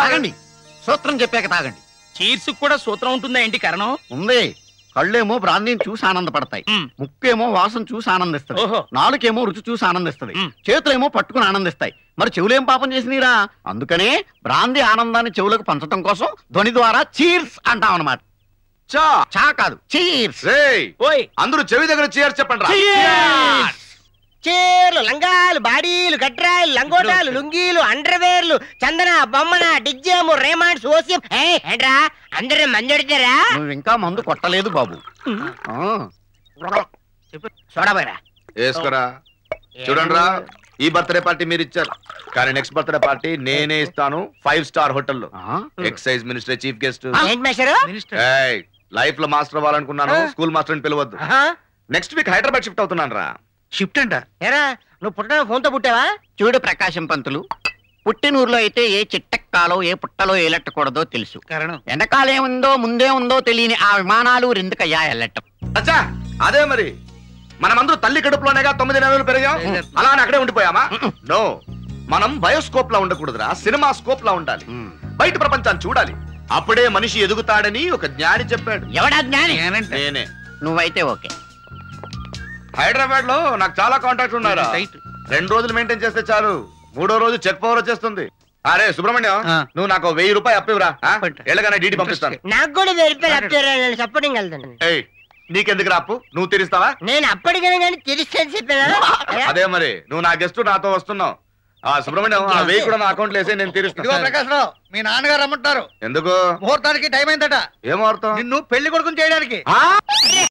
తాగండి, సూత్రం చెప్పాక తాగండి. చీర్స్ కూడా సూత్రం ఉంటుందా ఏంటి కారణం? ఉంది. కళ్ళేమో బ్రాందీని చూసి ఆనందపడతాయి, ముక్కేమో వాసన చూసి ఆనందిస్తుంది, నాలుకేమో రుచి చూసి ఆనందిస్తుంది, చేతులేమో పట్టుకుని ఆనందిస్తాయి. మరి చెవులేం పాపం చేసినీరా? అందుకనే బ్రాందీ ఆనందాన్ని చెవులకు పంచడం కోసం ధ్వని ద్వారా చీర్స్ అంటాం అన్నమాట. చా కాదు, చీర్స్. అందరూ చెవి దగ్గర చీర్స్ చెప్పండి. చీరలు, లంగాలు, బాడీలు, గట్రాలు, లంగోటాలు, లుంగీలు, అండర్వేర్లు, చందన, బొమ్మన, డిగ్జేము, రేమాండ్, సోసియం. ఏంట్రా అందరూ మందు కొడతారా? నువ్వు ఇంకా మందు కొట్టలేదు బాబు. చూడబోయరా వేసుకోరా. చూడండిరా, ఈ బర్త్డే పార్టీ మీరు ఇచ్చారు, కానీ నెక్స్ట్ బర్త్డే పార్టీ నేనే ఇస్తాను 5 స్టార్ హోటల్లో. Excise minister chief guest. Life లో మాస్టర్ అవ్వాలనుకున్నాను, స్కూల్ మాస్టర్ అని పిలవద్దు. నెక్స్ట్ వీక్ హైదరాబాద్ షిఫ్ట్ అవుతున్నాను రా. షిఫ్ట్ అంట? ఏరా నువ్వు పుట్టిన ఫోన్ తో పుట్టావా? చూడు ప్రకాశం పంతులు, పుట్టినూరులో అయితే ఏ చిట్టక్కాలో ఏ పుట్టలో ఏలెట్టకూడదో తెలుసు. వెనకాలే ఉందో ముందే ఉందో తెలియని ఆ విమానాలు రెందుకయ్యా ఎల్లటం? అచ్చా అదే మరి, మనమందరూ తల్లి కడుపులోనేగా 9 నెలలు పెరిగాం, అలా అని అక్కడే ఉండిపోయామా? నో, మనం బయోస్కోప్ లా ఉండకూడదురా, సినిమా స్కోప్ లా ఉండాలి. బయట ప్రపంచాన్ని చూడాలి, అప్పుడే మనిషి ఎదుగుతాడని ఒక జ్ఞాని చెప్పాడు. ఎవడా జ్ఞాని? నేనే. నువ్వైతే ఓకే. హైదరాబాద్ లో నాకు చాలా కాంటాక్ట్ ఉన్నారా. 2 రోజులు మెయింటైన్ చేస్తే చాలు, 3వ రోజు చెక్ పవర్ వచ్చేస్తుంది. అరే సుబ్రహ్మణ్యం, నువ్వు నాకు 1000 రూపాయలు అప్పివరా, ఎలాగైనా డీటీ పంపిస్తాను. నాకు కూడా 1000 రూపాయలు అప్పారు, సపోర్టింగ్ వెళ్తాను. నీకెందుకు రాపు, నువ్వు తీరుస్తావా? నేను అప్పటికైనా కానీ తీరుస్తాను చెప్పాను. అదే మరి, నువ్వు నా గెస్ట్ నాతో వస్తున్నావు. సుబ్రహ్మణ్యం, ఆ 1000 కూడా నా అకౌంట్ లో వేసి నేను తీరుస్తాను. ప్రకాశ్ రావు, మీ నాన్నగారు రమ్మంటారు. ఎందుకు? ముహూర్తానికి టైం అయిందట. ఏం ముహూర్తం? నిన్ను పెళ్లి కొడుకుని చేయడానికి.